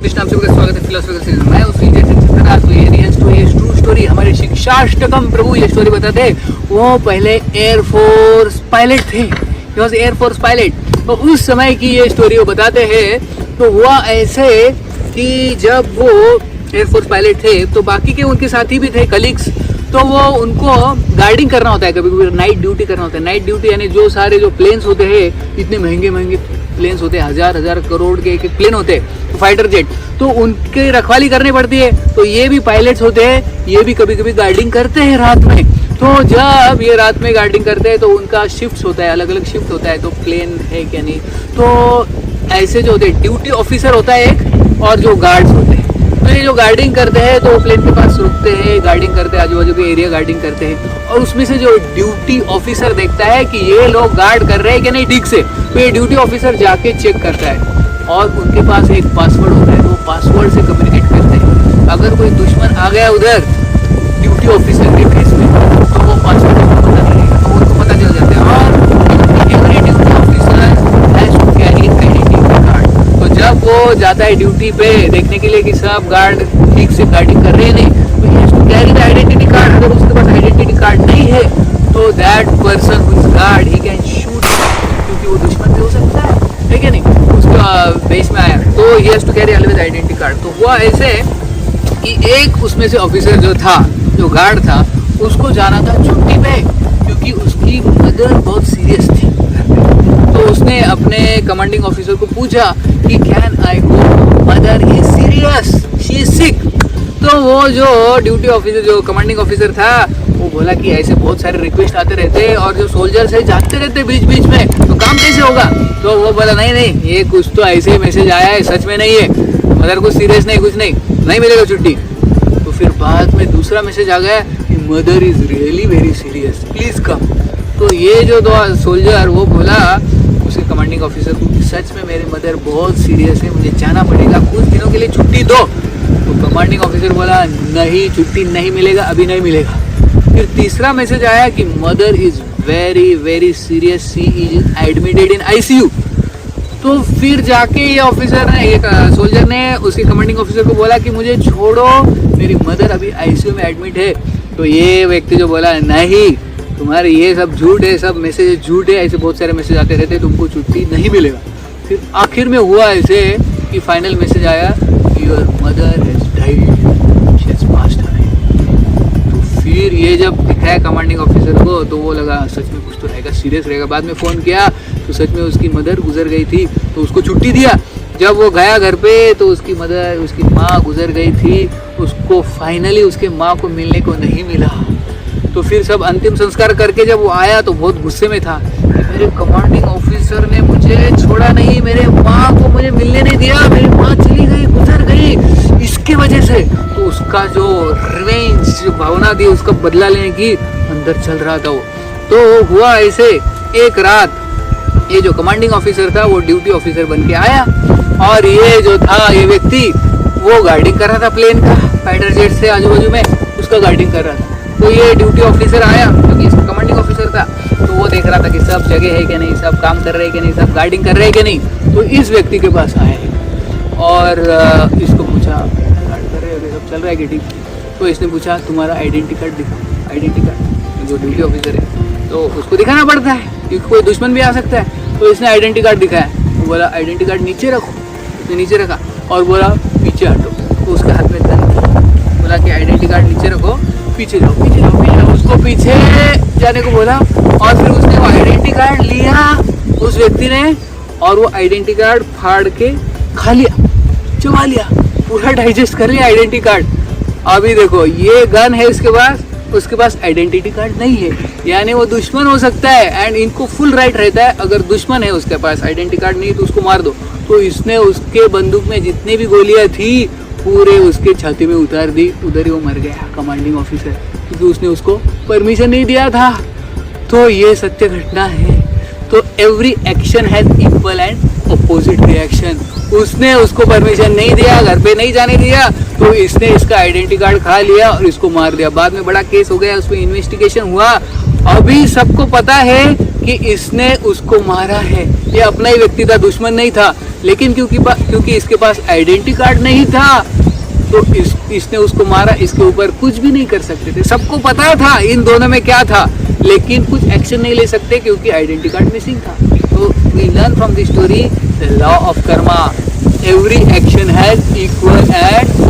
नाम से स्वागत है फिलोसफी सीरीज। मैं उसी जैसे तो ये ट्रू स्टोरी हमारे शिक्षाष्टकम प्रभु ये स्टोरी बताते हैं। वो पहले एयरफोर्स पायलट थे, एयरफोर्स पायलट। तो उस समय की ये स्टोरी वो बताते हैं। तो हुआ ऐसे कि जब वो एयरफोर्स पायलट थे तो बाकी के उनके साथी भी थे, कलीग्स। तो वो उनको गार्डिंग करना होता है, कभी कभी नाइट ड्यूटी करना होता है। नाइट ड्यूटी यानी जो सारे जो प्लेन्स होते हैं, इतने महंगे महंगे प्लेन्स होते हैं, हजार करोड़ के एक प्लेन होते हैं, फाइटर जेट, तो उनकी रखवाली करनी पड़ती है। तो ये भी पायलट्स होते हैं, ये भी कभी कभी गार्डिंग करते हैं रात में। तो जब ये रात में गार्डिंग करते हैं तो उनका शिफ्ट होता है, अलग अलग शिफ्ट होता है। तो प्लेन है क्या नहीं, तो ऐसे जो होते हैं ड्यूटी ऑफिसर होता है एक, और जो गार्ड्स होते हैं। तो ये जो गार्डिंग करते हैं तो प्लेन के पास रुकते हैं, गार्डिंग करते हैं, आजू बाजू के एरिया गार्डिंग करते हैं। और उसमें से जो ड्यूटी ऑफिसर देखता है कि ये लोग गार्ड कर रहे हैं कि नहीं ठीक से, तो ये ड्यूटी ऑफिसर जाके चेक करता है। और उनके पास एक पासवर्ड होता है, वो पासवर्ड से कम्युनिकेट करते हैं। अगर कोई दुश्मन आ गया उधर ड्यूटी ऑफिसर के फेस में, तो वो पासवर्ड उनको पता चलेगा, तो उनको पता चल जाता है। और every duty officer has to carry identity card. तो जब वो जाता है ड्यूटी पे देखने के लिए कि सब गार्ड ठीक से गार्डिंग कर रहे हैं नहीं, तो he has to carry the identity card. अगर उसके पास आइडेंटिटी कार्ड नहीं है तो that person who is guard he can shoot, क्योंकि वो दुश्मन भी हो सकता है क्या नहीं, उसका बेस में आया। तो he has to carry always identity card. तो हुआ ऐसे कि एक उसमें से ऑफिसर जो था, जो गार्ड था, उसको जाना था छुट्टी पे, क्योंकि उसकी मदर बहुत सीरियस थी घर पे। तो उसने अपने कमांडिंग ऑफिसर को पूछा कि can I go, mother is serious, she is sick. तो वो जो ड्यूटी ऑफिसर, जो कमांडिंग ऑफिसर था, वो बोला कि ऐसे बहुत सारे रिक्वेस्ट आते रहते और जो सोल्जर्स है जाते रहते बीच बीच में, तो काम कैसे होगा। तो वो बोला नहीं, ये कुछ तो ऐसे ही मैसेज आया है, सच में नहीं है, मदर कुछ सीरियस नहीं, कुछ नहीं मिलेगा छुट्टी। तो फिर बाद में दूसरा मैसेज आ गया कि mother is really very serious, please come. तो ये जो दो सोल्जर, वो बोला उसके कमांडिंग ऑफिसर को कि सच में मेरी मदर बहुत सीरियस है, मुझे जाना पड़ेगा, कुछ दिनों के लिए छुट्टी दो। तो कमांडिंग ऑफिसर बोला नहीं, छुट्टी नहीं मिलेगा, अभी नहीं मिलेगा। फिर तीसरा मैसेज आया कि mother is very very serious, she is admitted in ICU. तो फिर जाके ये ऑफिसर ने, एक सोल्जर ने उसके कमांडिंग ऑफिसर को बोला कि मुझे छोड़ो, मेरी मदर अभी आईसीयू में एडमिट है। तो ये व्यक्ति जो बोला नहीं, तुम्हारे ये सब झूठ है, सब मैसेज झूठ है, ऐसे बहुत सारे मैसेज आते रहते, तुमको छुट्टी नहीं मिलेगा। फिर आखिर में हुआ ऐसे कि फाइनल मैसेज आया, your mother has died, she has passed away. तो फिर ये जब दिखाया कमांडिंग ऑफिसर को, तो वो लगा सच में कुछ तो रहेगा, सीरियस रहेगा। बाद में फ़ोन किया तो सच में उसकी मदर गुजर गई थी, तो उसको छुट्टी दिया। जब वो गया घर पे तो उसकी मदर, उसकी माँ गुजर गई थी, उसको फाइनली उसके माँ को मिलने को नहीं मिला। तो फिर सब अंतिम संस्कार करके जब वो आया तो बहुत गुस्से में था कि मेरे कमांडिंग ऑफिसर ने मुझे छोड़ा नहीं, मेरे माँ को मुझे मिलने नहीं दिया, मेरी माँ चली गई, गुजर गई इसके वजह से। तो उसका जो रिवेंज, जो भावना थी, उसका बदला लेने की अंदर चल रहा था वो। तो हुआ ऐसे, एक रात ये जो कमांडिंग ऑफिसर था वो ड्यूटी ऑफिसर बन के आया, और ये जो था, ये व्यक्ति, वो गार्डिंग कर रहा था प्लेन का, फाइटर जेट से आजू बाजू में उसका गार्डिंग कर रहा था। तो ये ड्यूटी ऑफिसर आया, क्योंकि इसका कमांडिंग ऑफिसर था, तो वो देख रहा था कि सब जगह है कि नहीं, सब काम कर रहे हैं कि नहीं, सब गार्डिंग कर रहे हैं कि नहीं। तो इस व्यक्ति के पास आया और इसको पूछा, गार्ड कर रहे हो, सब चल रहा है कि ठीक। तो इसने पूछा तुम्हारा आइडेंटिटी कार्ड दिखाओ। आइडेंटिटी कार्ड, जो ड्यूटी ऑफिसर है तो उसको दिखाना पड़ता है, क्योंकि कोई दुश्मन भी आ सकता है। तो इसने आइडेंटिटी कार्ड दिखाया, वो बोला आइडेंटिटी कार्ड नीचे रखो। उसने नीचे रखा और बोला पीछे हटो। तो उसके हाथ में गन, बोला कि आइडेंटिटी कार्ड नीचे रखो, पीछे जाओ, पीछे जाओ, पीछे जाओ। उसको पीछे जाने को बोला और फिर उसने वो आइडेंटिटी कार्ड लिया उस व्यक्ति ने, और वो आइडेंटिटी कार्ड फाड़ के खा लिया, चबा लिया, पूरा डाइजेस्ट कर लिया आइडेंटिटी कार्ड। अभी देखो, ये गन है इसके पास, उसके पास आइडेंटिटी कार्ड नहीं है, यानी वो दुश्मन हो सकता है। एंड इनको फुल राइट रहता है, अगर दुश्मन है उसके पास आइडेंटिटी कार्ड नहीं तो उसको मार दो। तो इसने उसके बंदूक में जितनी भी गोलियां थी पूरे उसके छाती में उतार दी, उधर ही वो मर गया कमांडिंग ऑफिसर, क्योंकि उसने उसको परमिशन नहीं दिया था। तो ये सत्य घटना है। तो every action has equal and opposite reaction. उसने उसको परमिशन नहीं दिया, घर पे नहीं जाने दिया, तो इसने इसका आइडेंटिटी कार्ड खा लिया और इसको मार दिया। बाद में बड़ा केस हो गया, उस पर इन्वेस्टिगेशन हुआ, अभी सबको पता है कि इसने उसको मारा है, ये अपना ही व्यक्ति था, दुश्मन नहीं था। लेकिन क्योंकि इसके पास आइडेंटिटी कार्ड नहीं था तो इसने उसको मारा, इसके ऊपर कुछ भी नहीं कर सकते थे। सबको पता था इन दोनों में क्या था, लेकिन कुछ एक्शन नहीं ले सकते क्योंकि आइडेंटिटी कार्ड मिसिंग था। तो we learn from the story the law of karma, every action has equal and